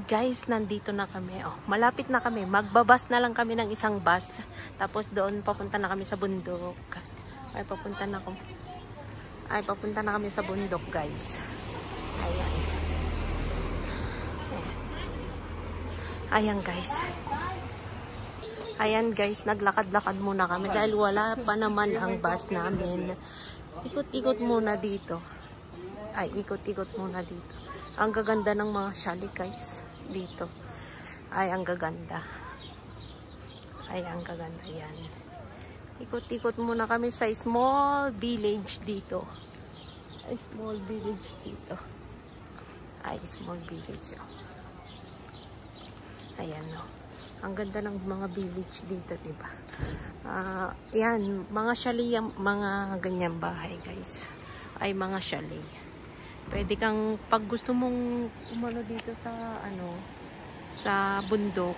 Guys, nandito na kami. Oh, malapit na kami. Magbabas na lang kami ng isang bus. Tapos doon papunta na kami sa bundok. Papunta na kami sa bundok, guys. Ayan. Ayan, guys. Ayan, guys, naglakad-lakad muna kami dahil wala pa naman ang bus namin. Ikot-ikot muna dito. Ikot-ikot muna dito. Ang gaganda ng mga chalet, guys. Dito. Ang gaganda. Ang gaganda yan. Ikot-ikot muna kami sa small village dito. Small village dito. Small village. Oh. Ayan, no. Ang ganda ng mga village dito, diba? Yan, mga chalet, mga ganyang bahay, guys. Mga chalet. Pwede kang, pag gusto mong umano dito sa bundok,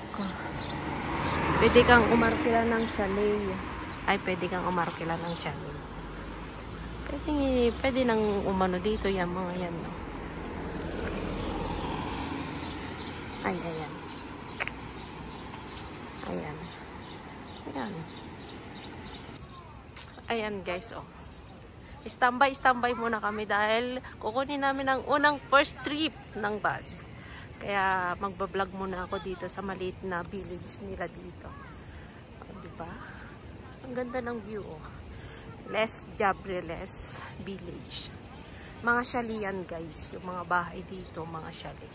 pwede kang umarkila ng chalet. Pwede kang umarkila ng chalet. Pwede nang umano dito, yan, mga yan, no? Ayan. Ayan, guys, oh. Standby muna kami dahil kukunin namin ang unang first trip ng bus. Kaya magbablog muna ako dito sa maliit na village nila dito. Diba? Ang ganda ng view, oh. Les Jabreles Village. Mga chalet yan, guys. Yung mga bahay dito, mga chalet.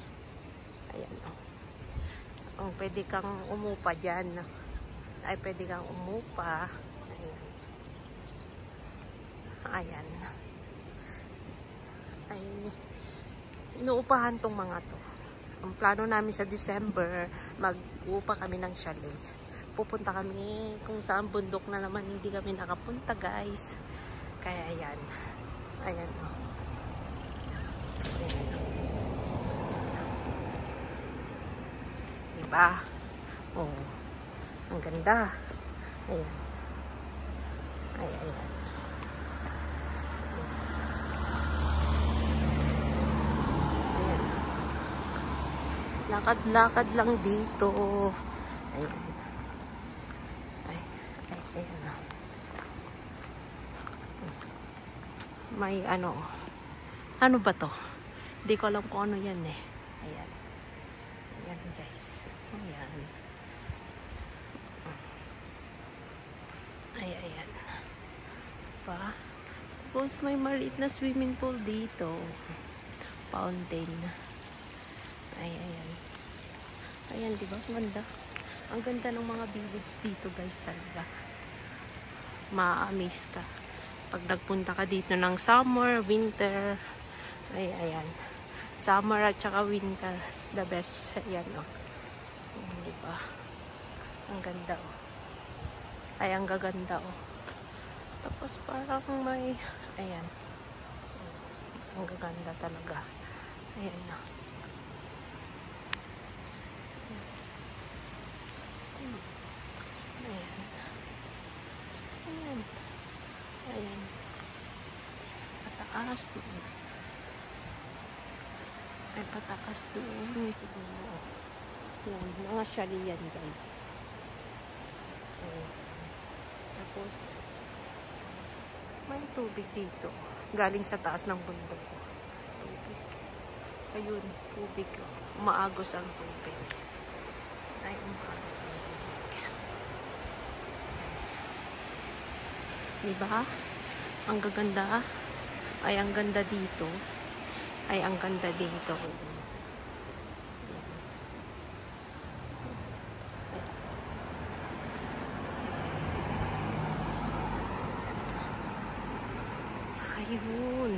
Ayan, oh. Pwede kang umupa dyan. Pwede kang umupa. Ayan. Inuupahan tong mga to. Ang plano namin sa December, mag-upa kami ng chalet. Pupunta kami kung saan bundok na naman hindi kami nakapunta, guys. Kaya ayan. Ayan, oh. Diba? Oh. Ang ganda. Ayan. Ayan. Lakad-lakad lang dito. Ayan. Ayan. May ano ba to? Hindi ko alam kung ano yan, eh. Ayan. Ayan, guys. Ayan. Ayan. Pa. Tapos may maliit na swimming pool dito. Fountain. Ayan. Ayan, diba? Ganda. Ang ganda ng mga village dito, guys, talaga. Ma-amaze ka. Pag nagpunta ka dito ng summer, winter, ayan. Summer at saka winter, the best. Ayan, oh. Diba? Ang ganda, oh. Ang gaganda, oh. Tapos parang may, ayan. Ang gaganda talaga. Ayan, oh. Ayan. Pataas doon. Pataas doon. Ayan. Mga chalet yan, guys. Ayan. Tapos, may tubig dito. Galing sa taas ng bundok. Tubig. Ayun, tubig. Umaagos ang tubig. Umaagos ang tubig. Diba? Ang gaganda. Ang ganda dito. Ang ganda dito. Ayun.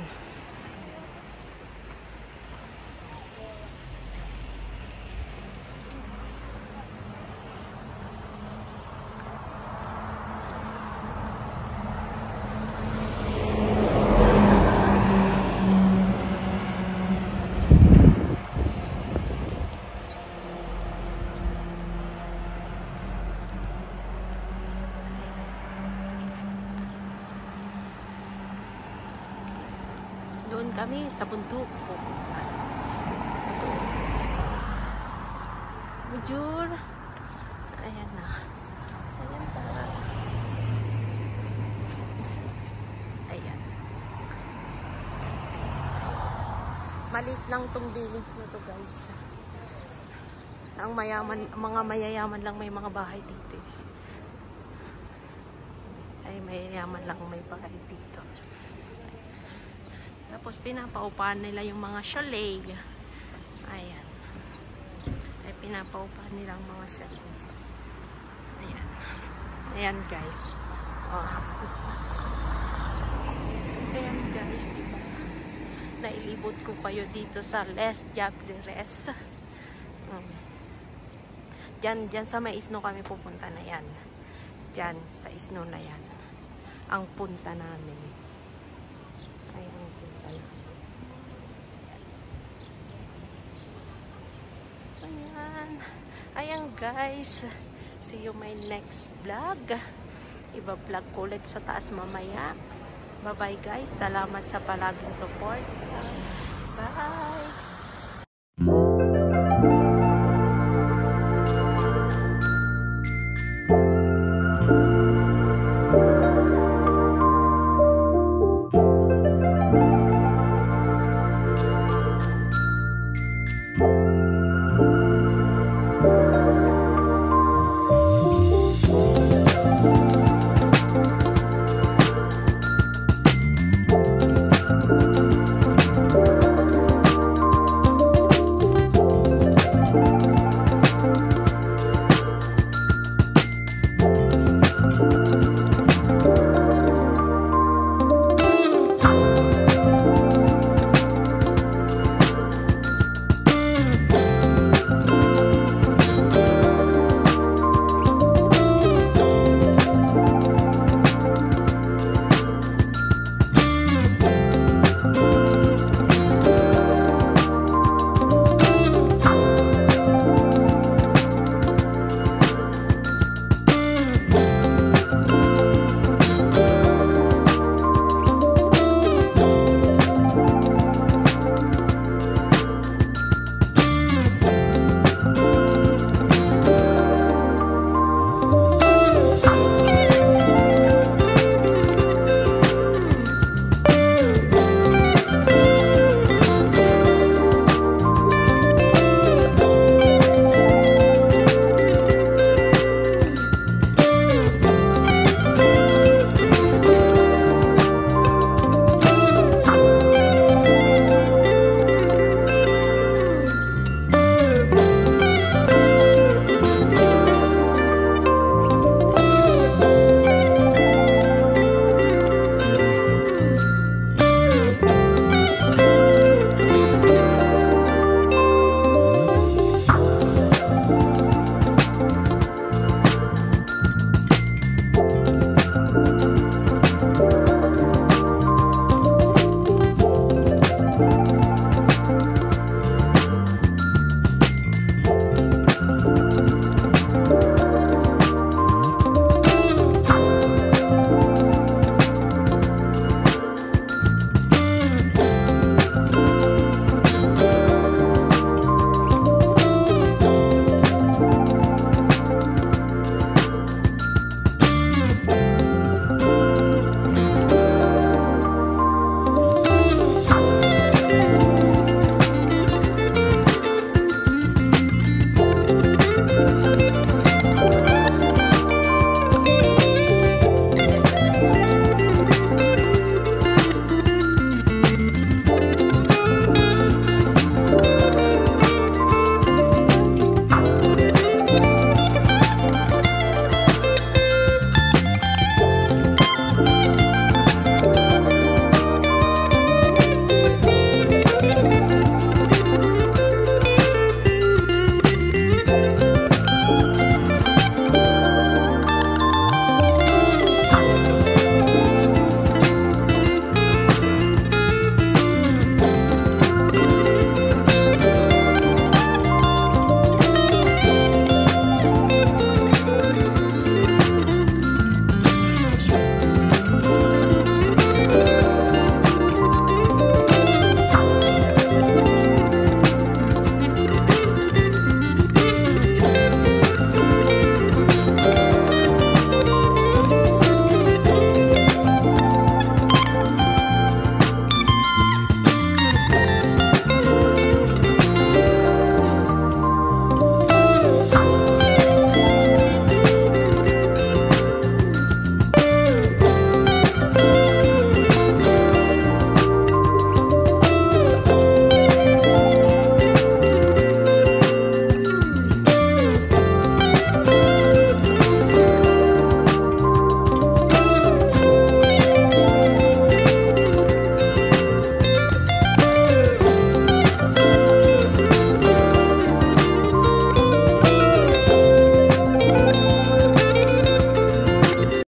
Doon kami sa bundok. Bujur. Ayan na. Ayan pa. Ayan. Maliit lang tong village na to, guys. Ang mayaman, mga mayayaman lang may mga bahay dito. Ay, mayayaman lang may bahay dito. Tapos pinapaupahan nila yung mga chalet. Ayan. Ay, pinapaupahan nila ang mga chalet. Ayan. Ayan, guys. Oh. Ayan, guys, diba? Nailibot ko kayo dito sa Les Diableries. Diyan sa may Isno kami pupunta na yan. Diyan sa Isno na yan. Ang punta namin. Ay, ang punta namin. Ayan. Ayan, guys. See you my next vlog. Iba-vlog ko ulit sa taas mamaya. Bye-bye, guys. Salamat sa palaging support. Bye!